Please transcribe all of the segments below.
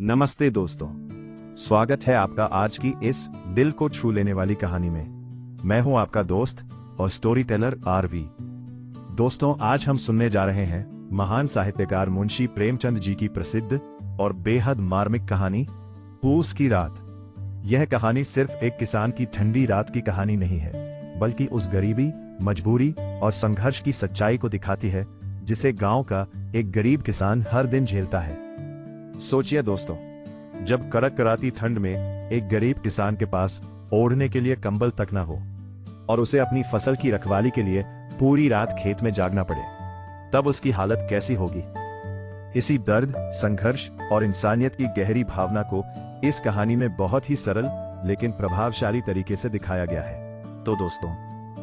नमस्ते दोस्तों, स्वागत है आपका आज की इस दिल को छू लेने वाली कहानी में। मैं हूं आपका दोस्त और स्टोरी टेलर आरवी। दोस्तों, आज हम सुनने जा रहे हैं महान साहित्यकार मुंशी प्रेमचंद जी की प्रसिद्ध और बेहद मार्मिक कहानी पूस की रात। यह कहानी सिर्फ एक किसान की ठंडी रात की कहानी नहीं है, बल्कि उस गरीबी, मजबूरी और संघर्ष की सच्चाई को दिखाती है जिसे गांव का एक गरीब किसान हर दिन झेलता है। सोचिए दोस्तों, जब कड़क कराती ठंड में एक गरीब किसान के पास ओढ़ने के लिए कंबल तक ना हो और उसे अपनी फसल की रखवाली के लिए पूरी रात खेत में जागना पड़े, तब उसकी हालत कैसी होगी। इसी दर्द, संघर्ष और इंसानियत की गहरी भावना को इस कहानी में बहुत ही सरल लेकिन प्रभावशाली तरीके से दिखाया गया है। तो दोस्तों,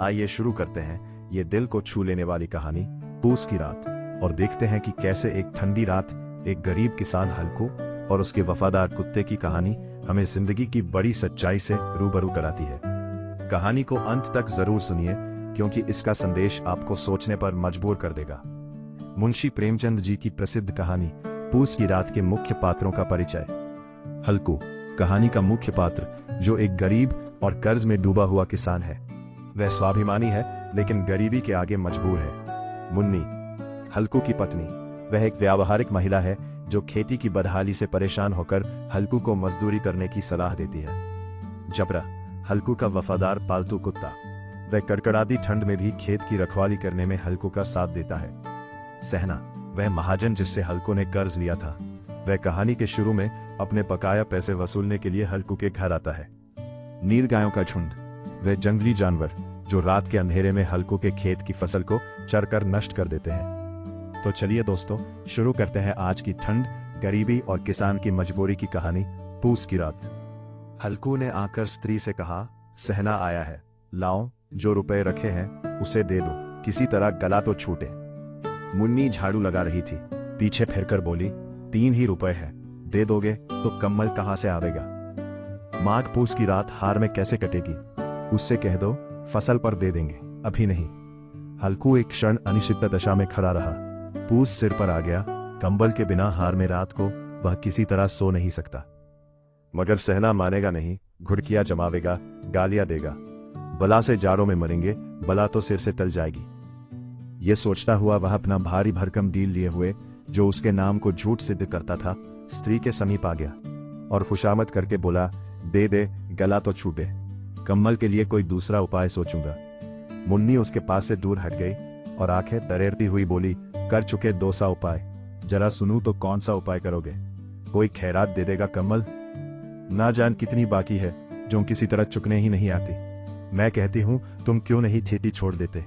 आइए शुरू करते हैं ये दिल को छू लेने वाली कहानी पूस की रात और देखते हैं कि कैसे एक ठंडी रात एक गरीब किसान हल्कू और उसके वफादार कुत्ते की कहानी हमें जिंदगी की बड़ी सच्चाई से रूबरू कराती है। कहानी को अंत तक जरूर सुनिए, क्योंकि इसका संदेश आपको सोचने पर मजबूर कर देगा। मुंशी प्रेमचंद जी की प्रसिद्ध कहानी पूस की रात के मुख्य पात्रों का परिचय। हल्कू, कहानी का मुख्य पात्र, जो एक गरीब और कर्ज में डूबा हुआ किसान है। वह स्वाभिमानी है लेकिन गरीबी के आगे मजबूर है। मुन्नी, हल्कू की पत्नी, वह एक व्यावहारिक महिला है जो खेती की बदहाली से परेशान होकर हल्कू को मजदूरी करने की सलाह देती है। जबरा, हल्कू का वफादार पालतू कुत्ता, वह कड़कड़ाती ठंड में भी खेत की रखवाली करने में हल्कू का साथ देता है। सहना, वह महाजन जिससे हल्कू ने कर्ज लिया था। वह कहानी के शुरू में अपने बकाया पैसे वसूलने के लिए हल्कू के घर आता है। नीलगायों का झुंड, वह जंगली जानवर जो रात के अंधेरे में हल्कू के खेत की फसल को चरकर नष्ट कर देते हैं। तो चलिए दोस्तों, शुरू करते हैं आज की ठंड, गरीबी और किसान की मजबूरी की कहानी पूस की रात। हल्कू ने आकर स्त्री से कहा, सहना आया है, लाओ, जो रुपए रखे हैं उसे दे दो, किसी तरह गला तो छूटे। मुन्नी झाड़ू लगा रही थी, पीछे फिरकर बोली, 3 ही रुपए हैं, दे दोगे तो कम्बल कहां से आवेगा। माघ पूस की रात हार में कैसे कटेगी, उससे कह दो फसल पर दे देंगे, अभी नहीं। हल्कू एक क्षण अनिश्चित दशा में खड़ा रहा। पूस सिर पर आ गया, कंबल के बिना हार में रात को वह किसी तरह सो नहीं सकता। मगर सहना मानेगा नहीं, घुड़कियां जमावेगा, गालियां देगा। बला से जाड़ों में मरेंगे, बला तो सिर से टल जाएगी। ये सोचता हुआ वह अपना भारी भरकम डील लिए हुए, जो उसके नाम को झूठ सिद्ध करता था, स्त्री के समीप आ गया और खुशामद करके बोला, दे दे, गला तो छूटे, कम्बल के लिए कोई दूसरा उपाय सोचूंगा। मुन्नी उसके पास से दूर हट गई और आंखें तरेरती हुई बोली, कर चुके 2 सा उपाय, जरा सुनूं तो कौन सा उपाय करोगे। कोई खैरात दे देगा कम्बल, ना जान कितनी बाकी है जो किसी तरह चुकने ही नहीं आती। मैं कहती हूं, तुम क्यों नहीं खेती छोड़ देते,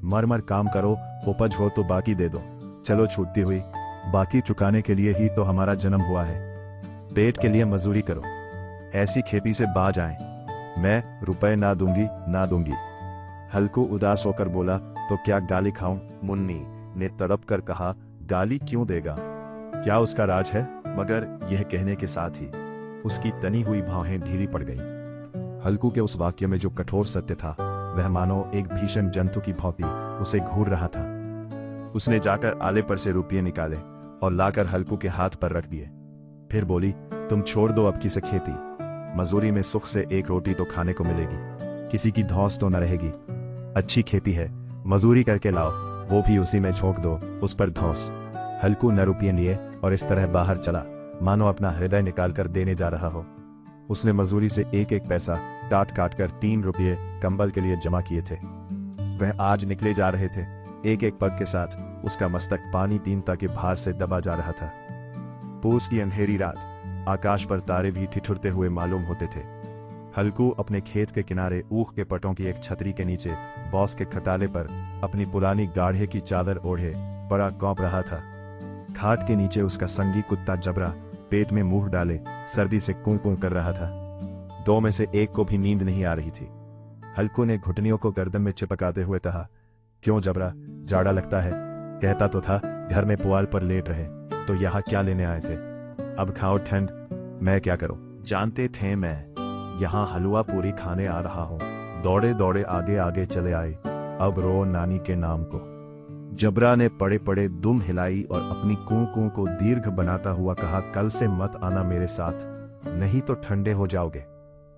मर मर काम करो, उपज हो तो बाकी दे दो। चलो छूटती हुई, बाकी चुकाने के लिए ही तो हमारा जन्म हुआ है। पेट के लिए मजदूरी करो, ऐसी खेती से बाज आए। मैं रुपए ना दूंगी, ना दूंगी। हल्कू उदास होकर बोला, तो क्या गाली खाऊं। मुन्नी ने तड़प कर कहा, गाली क्यों देगा, क्या उसका राज है। मगर यह कहने के साथ ही उसकी तनी हुई भौहें ढीली पड़ गई। हल्कू के उस वाक्य में जो कठोर सत्य था, वह मानो एक भीषण जंतु की भांति उसे घूर रहा था। उसने जाकर आले पर से रुपये निकाले और लाकर हल्कू के हाथ पर रख दिए। फिर बोली, तुम छोड़ दो अब किसे खेती, मजदूरी में सुख से 1 रोटी तो खाने को मिलेगी, किसी की धौंस तो न रहेगी। अच्छी खेती है, मजदूरी करके लाओ, वो भी उसी में झोंक दो, उस पर धौंस। हल्कू न रुपये लिए और इस तरह बाहर चला, मानो अपना हृदय निकाल कर देने जा रहा हो। उसने मजदूरी से 1-1 पैसा काट काट कर 3 रुपये कंबल के लिए जमा किए थे। वह आज निकले जा रहे थे, एक-एक पग के साथ उसका मस्तक पानी तीनता के भार से दबा जा रहा था। पूस की अंधेरी रात, आकाश पर तारे भी ठिठुरते हुए मालूम होते थे। हल्कू अपने खेत के किनारे ऊख के पटों की एक छतरी के नीचे बॉस के खटाले पर अपनी पुरानी गाढ़े की चादर ओढ़े बड़ा कौंप रहा था। खाट के नीचे उसका संगी कुत्ता जबरा पेट में मुंह डाले सर्दी से कूं कूं कर रहा था। 2 में से एक को भी नींद नहीं आ रही थी। हल्कू ने घुटनियों को गर्दन में चिपकाते हुए कहा, क्यों जबरा, जाड़ा लगता है। कहता तो था घर में पुआल पर लेट रहे, तो यहाँ क्या लेने आए थे। अब खाओ ठंड, मैं क्या करूं। जानते थे मैं यहाँ हलवा पूरी खाने आ रहा हूं। दौड़े दौड़े आगे आगे चले आए, अब रो नानी के नाम को। जबरा ने पड़े पड़े दुम हिलाई और अपनी कूं कूं को दीर्घ बनाता हुआ कहा, कल से मत आना मेरे साथ, नहीं तो ठंडे हो जाओगे।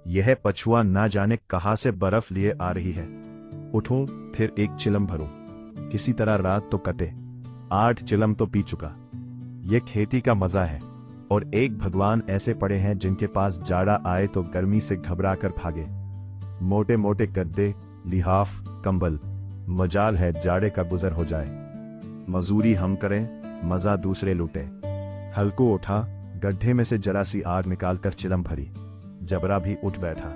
यह पछुआ ना जाने कहां से बर्फ लिए आ रही है। उठूं फिर एक चिलम भरूं, किसी तरह रात तो कटे। 8 चिलम तो पी चुका। ये खेती का मजा है। और एक भगवान ऐसे पड़े हैं जिनके पास जाड़ा आए तो गर्मी से घबरा कर भागे। मोटे मोटे गद्दे, लिहाफ, कंबल, मजाल है जाड़े का गुजर हो जाए। मजूरी हम करें, मजा दूसरे लूटे। हल्कू उठा, गड्ढे में से जरा सी आग निकालकर चिलम भरी। जबरा भी उठ बैठा।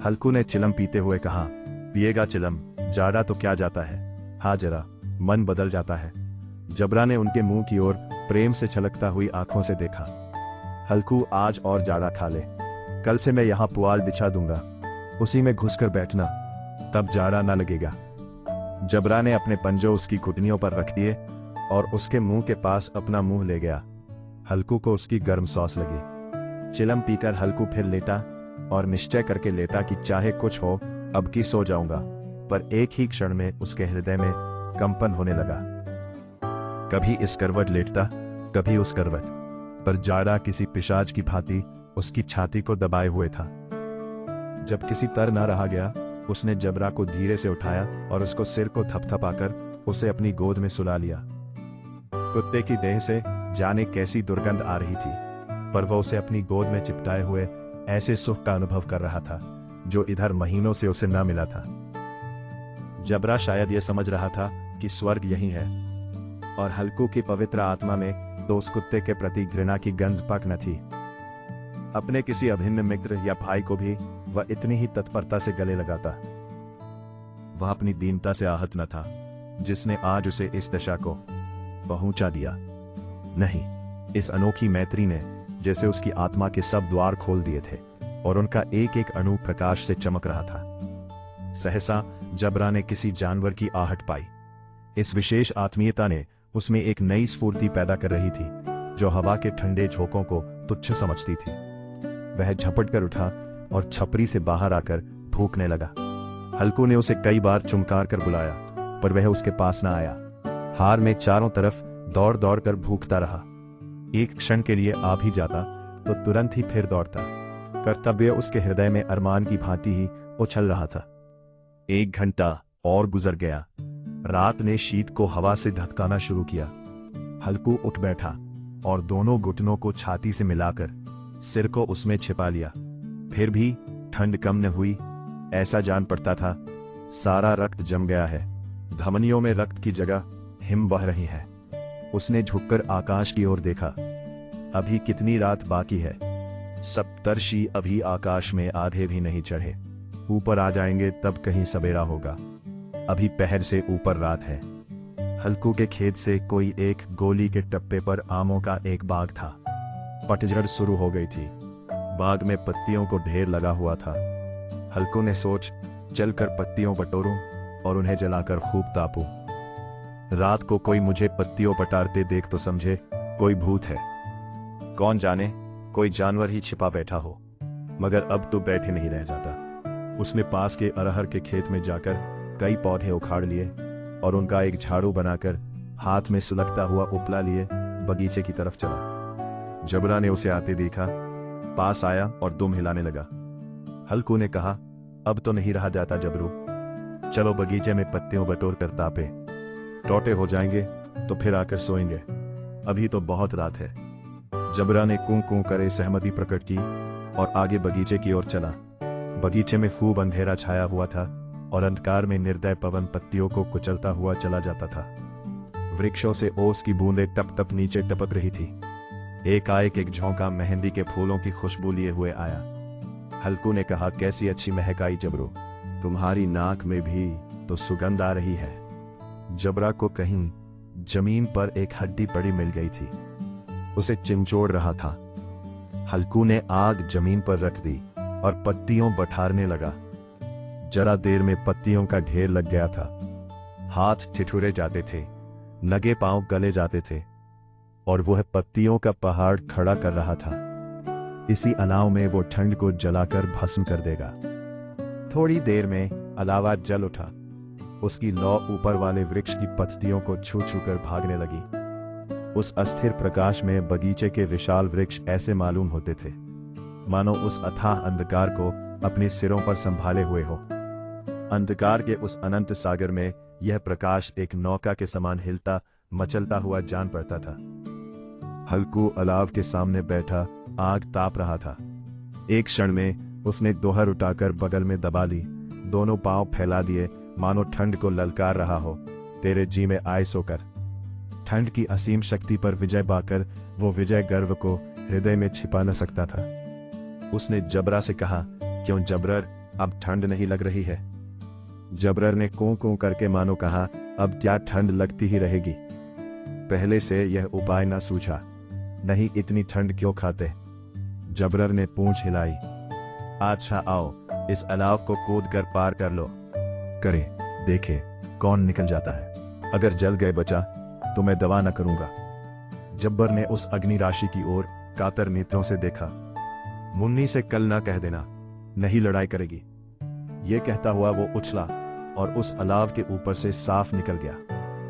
हल्कू ने चिलम पीते हुए कहा, पिएगा चिलम, जाड़ा तो क्या जाता है, हाँ जरा, मन बदल जाता है। जबरा ने उनके मुंह की ओर प्रेम से छलकता हुई आंखों से देखा। हल्कू आज और जाड़ा खा ले, कल से मैं यहां पुआल बिछा दूंगा, उसी में घुसकर बैठना, तब जाड़ा ना लगेगा। जबरा ने अपने पंजों उसकी घुटनियों पर रख दिए और उसके मुंह के पास अपना मुंह ले गया। हल्कू को उसकी गर्म सांस लगी। चिलम पीकर हल्कू फिर लेटा और निश्चय करके लेटा कि चाहे कुछ हो अब की सो जाऊंगा, पर एक ही क्षण में उसके हृदय में कंपन होने लगा। कभी इस करवट लेटता, कभी उस करवट, पर जाड़ा किसी पिशाच की भांति उसकी छाती को दबाए हुए था। जब किसी तर ना रहा गया, उसने जबरा को धीरे से उठाया और उसको सिर को थपथपाकर उसे अपनी गोद में सुला लिया। कुत्ते की देह से जाने कैसी दुर्गंध आ रही थी, पर वह उसे अपनी गोद में चिपटाए हुए ऐसे सुख का अनुभव कर रहा था जो इधर महीनों से उसे न मिला था। जबरा शायद यह समझ रहा था कि स्वर्ग यही है, और हल्कू की पवित्र आत्मा में तो उस कुत्ते के प्रति घृणा की गंध पक न थी। अपने किसी अभिन्न मित्र या भाई को भी वह इतनी ही तत्परता से गले लगाता। वह अपनी दीनता से आहत न था जिसने आज उसे इस दशा को पहुंचा दिया। नहीं, इस अनोखी मैत्री ने जैसे उसकी आत्मा के सब द्वार खोल दिए थे और उनका एक एक अणु प्रकाश से चमक रहा था। सहसा जबरा ने किसी जानवर की आहट पाई। इस विशेष आत्मीयता ने उसमें एक नई स्फूर्ति पैदा कर रही थी जो हवा के ठंडे झोंकों को तुच्छ समझती थी। वह झपट कर उठा और छपरी से बाहर आकर भूखने लगा। हल्कू ने उसे कई बार चुमकार कर बुलाया, पर वह उसके पास न आया। हार में चारों तरफ दौड़ दौड़ कर भूखता रहा। एक क्षण के लिए आ भी जाता तो तुरंत ही फिर दौड़ता। कर्तव्य उसके हृदय में अरमान की भांति ही उछल रहा था। 1 घंटा और गुजर गया। रात ने शीत को हवा से धधकाना शुरू किया। हल्कू उठ बैठा और दोनों घुटनों को छाती से मिलाकर सिर को उसमें छिपा लिया। फिर भी ठंड कम न हुई। ऐसा जान पड़ता था सारा रक्त जम गया है, धमनियों में रक्त की जगह हिम बह रही है। उसने झुककर आकाश की ओर देखा। अभी कितनी रात बाकी है। सप्तर्षि अभी आकाश में आधे भी नहीं चढ़े। ऊपर आ जाएंगे तब कहीं सवेरा होगा। अभी पहर से ऊपर रात है। हल्कू के खेत से कोई एक गोली के टप्पे पर आमों का एक बाग था। पतझड़ शुरू हो गई थी। बाग में पत्तियों को ढेर लगा हुआ था। हल्कू ने सोच, चलकर पत्तियों बटोरूं और उन्हें जलाकर खूब तापूं। रात को कोई मुझे पत्तियों पटारते देख तो समझे कोई भूत है। कौन जाने कोई जानवर ही छिपा बैठा हो। मगर अब तो बैठे नहीं रह जाता। उसने पास के अरहर के खेत में जाकर कई पौधे उखाड़ लिए और उनका एक झाड़ू बनाकर हाथ में सुलगता हुआ उपला लिए बगीचे की तरफ चला। जबरा ने उसे आते देखा, पास आया और दुम हिलाने लगा। हल्कू ने कहा, अब तो नहीं रहा जाता जबरू, चलो बगीचे में पत्तियों बटोर कर तापे। टोटे हो जाएंगे तो फिर आकर सोएंगे, अभी तो बहुत रात है। जबरा ने कूं कूं करे सहमति प्रकट की और आगे बगीचे की ओर चला। बगीचे में खूब अंधेरा छाया हुआ था और अंधकार में निर्दय पवन पत्तियों को कुचलता हुआ चला जाता था। वृक्षों से ओस की बूंदें टप टप नीचे टपक रही थी। एकाएक एक झोंका मेहंदी के फूलों की खुशबू लिए हुए आया। हल्कू ने कहा, कैसी अच्छी महक आई जबरू, तुम्हारी नाक में भी तो सुगंध आ रही है। जबरा को कहीं जमीन पर एक हड्डी पड़ी मिल गई थी। उसे चिंचोड़ रहा था। हल्कू ने आग जमीन पर रख दी और पत्तियों बठारने लगा। जरा देर में पत्तियों का ढेर लग गया था। हाथ ठिठुरे जाते थे, लगे पांव गले जाते थे और वह पत्तियों का पहाड़ खड़ा कर रहा था। इसी अलाव में वो ठंड को जलाकर भस्म कर देगा। थोड़ी देर में अलावा जल उठा। उसकी लौ ऊपर वाले वृक्ष की पत्तियों को छू छू कर भागने लगी। उस अस्थिर प्रकाश में बगीचे के विशाल वृक्ष ऐसे मालूम होते थे मानो उस अथाह अंधकार को अपने सिरों पर संभाले हुए हो। अंधकार के उस अनंत सागर में यह प्रकाश एक नौका के समान हिलता मचलता हुआ जान पड़ता था। हल्कू अलाव के सामने बैठा आग ताप रहा था। एक क्षण में उसने दोहर उठाकर बगल में दबा ली, दोनों पांव फैला दिए मानो ठंड को ललकार रहा हो, तेरे जी में आए सोकर। ठंड की असीम शक्ति पर विजय पाकर वो विजय गर्व को हृदय में छिपा न सकता था। उसने जबरा से कहा, क्यों जबरर, अब ठंड नहीं लग रही है? जबरर ने कों कों करके मानो कहा, अब क्या ठंड लगती ही रहेगी। पहले से यह उपाय न सूझा, नहीं इतनी ठंड क्यों खाते। जबरर ने पूंछ हिलाई। अच्छा आओ, इस अलाव को कूद कर पार कर लो। करे देखे कौन निकल जाता है। अगर जल गए बचा तो मैं दवा न करूंगा। जब्बर ने उस अग्नि राशि की ओर कातर नेत्रों से देखा। मुन्नी से कल ना कह देना, नहीं लड़ाई करेगी। ये कहता हुआ वो उछला और उस अलाव के ऊपर से साफ निकल गया।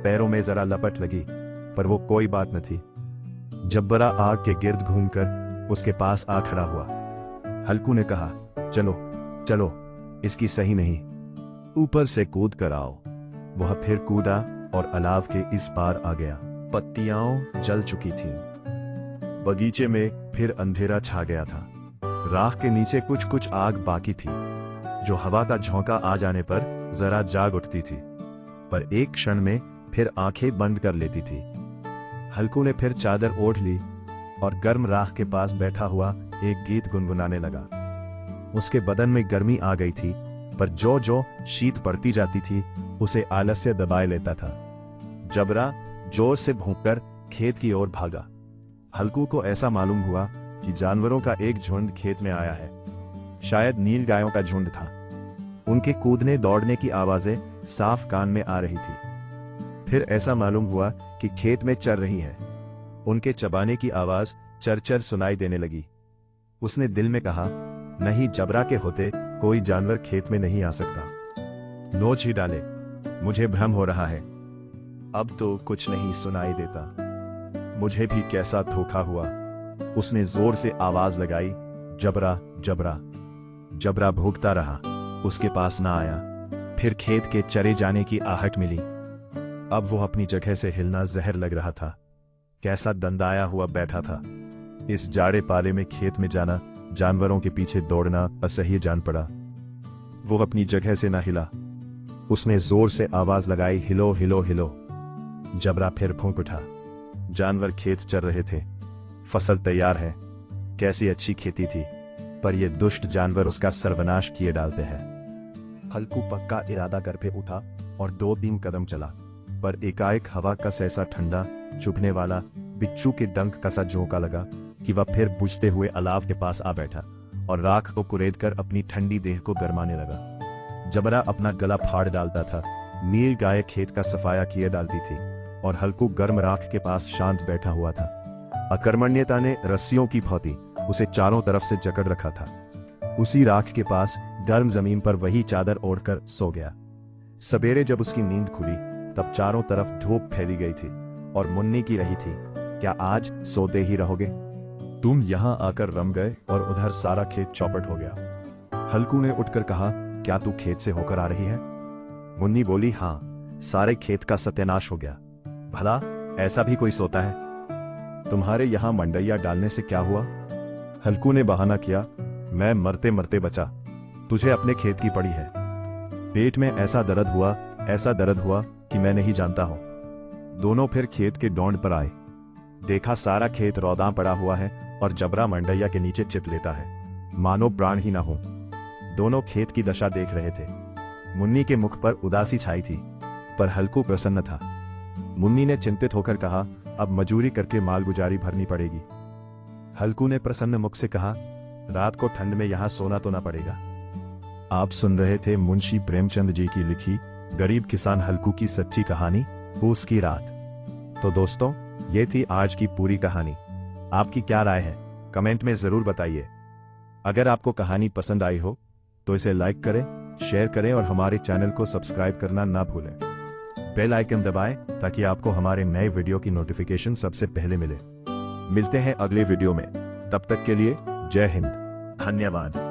पैरों में जरा लपट लगी पर वो कोई बात न थी। जब्बरा आग के गिर्द घूमकर उसके पास आ खड़ा हुआ। हल्कू ने कहा, चलो चलो, इसकी सही नहीं, ऊपर से कूद कर आओ। वह फिर कूदा और अलाव के इस पार आ गया। पत्तियां जल चुकी थीं। बगीचे में फिर अंधेरा छा गया था। राख के नीचे कुछ कुछ आग बाकी थी, जो हवा का झोंका आ जाने पर जरा जाग उठती थी, पर एक क्षण में फिर आंखें बंद कर लेती थी। हल्कू ने फिर चादर ओढ़ ली और गर्म राख के पास बैठा हुआ एक गीत गुनगुनाने लगा। उसके बदन में गर्मी आ गई थी, पर जो जो शीत पड़ती जाती थी उसे आलस्य दबाए लेता था। जबरा जोर से भौंककर खेत की ओर भागा। हल्कू को ऐसा मालूम हुआ कि जानवरों का एक झुंड खेत में आया है। शायद नील गायों का झुंड था। उनके कूदने दौड़ने की आवाजें साफ कान में आ रही थी। फिर ऐसा मालूम हुआ कि खेत में चर रही हैं। उनके चबाने की आवाज चरचर सुनाई देने लगी। उसने दिल में कहा, नहीं जबरा के होते कोई जानवर खेत में नहीं आ सकता। नोच ही डाले, मुझे भ्रम हो रहा है। अब तो कुछ नहीं सुनाई देता। मुझे भी कैसा धोखा हुआ। उसने जोर से आवाज लगाई, जबरा जबरा। जबरा भूखता रहा, उसके पास ना आया। फिर खेत के चरे जाने की आहट मिली। अब वो अपनी जगह से हिलना जहर लग रहा था। कैसा दंदाया हुआ बैठा था। इस जाड़े पाले में खेत में जाना, जानवरों के पीछे दौड़ना असह्य जान पड़ा। वो अपनी जगह से ना हिला। उसने जोर से आवाज लगाई, हिलो हिलो हिलो। जबरा फिर भौंक उठा। जानवर खेत चर रहे थे। फसल तैयार है। कैसी अच्छी खेती थी, पर ये दुष्ट जानवर उसका सर्वनाश किए डालते हैं। हल्कू पक्का इरादा करके उठा और 2-3 कदम चला, पर एकाएक हवा का सहसा ठंडा चुभने वाला बिच्छू के डंक का सा झोंका लगा कि वह फिर बुझते हुए अलाव के पास आ बैठा और राख को कुरेद कर अपनी ठंडी देह को गरमाने लगा। जबरा अपना गला फाड़ डालता था। नील गाय खेत का सफाया किए डालती थी और हल्कू गर्म राख के पास शांत बैठा हुआ था। अकर्मण्यता ने रस्सियों की भांति उसे चारों तरफ से जकड़ रखा था। उसी राख के पास गर्म जमीन पर वही चादर ओढ़कर सो गया। सवेरे जब उसकी नींद खुली तब चारों तरफ धूप फैली गई थी और मुन्नी की रही थी, क्या आज सोते ही रहोगे? तुम यहां आकर रम गए और उधर सारा खेत चौपट हो गया। हल्कू ने उठकर कहा, क्या तू खेत से होकर आ रही है? मुन्नी बोली, हां, सारे खेत का सत्यानाश हो गया। भला ऐसा भी कोई सोता है? तुम्हारे यहां मंडैया डालने से क्या हुआ? हल्कू ने बहाना किया, मैं मरते मरते बचा, तुझे अपने खेत की पड़ी है। पेट में ऐसा दर्द हुआ कि मैं नहीं जानता हूं। दोनों फिर खेत के डोंड पर आए। देखा सारा खेत रौदा पड़ा हुआ है और जबरा मंडैया के नीचे चित लेता है, मानो प्राण ही ना हो। दोनों खेत की दशा देख रहे थे। मुन्नी के मुख पर उदासी छाई थी, पर हल्कू प्रसन्न था। मुन्नी ने चिंतित होकर कहा, अब मजूरी करके मालगुजारी भरनी पड़ेगी। हल्कू ने प्रसन्न मुख से कहा, रात को ठंड में यहां सोना तो ना पड़ेगा। आप सुन रहे थे मुंशी प्रेमचंद जी की लिखी गरीब किसान हल्कू की सच्ची कहानी पूस की रात। तो दोस्तों, ये थी आज की पूरी कहानी। आपकी क्या राय है कमेंट में जरूर बताइए। अगर आपको कहानी पसंद आई हो तो इसे लाइक करें शेयर करें और हमारे चैनल को सब्सक्राइब करना ना भूलें। बेल आइकन दबाएं ताकि आपको हमारे नए वीडियो की नोटिफिकेशन सबसे पहले मिले। मिलते हैं अगले वीडियो में, तब तक के लिए जय हिंद, धन्यवाद।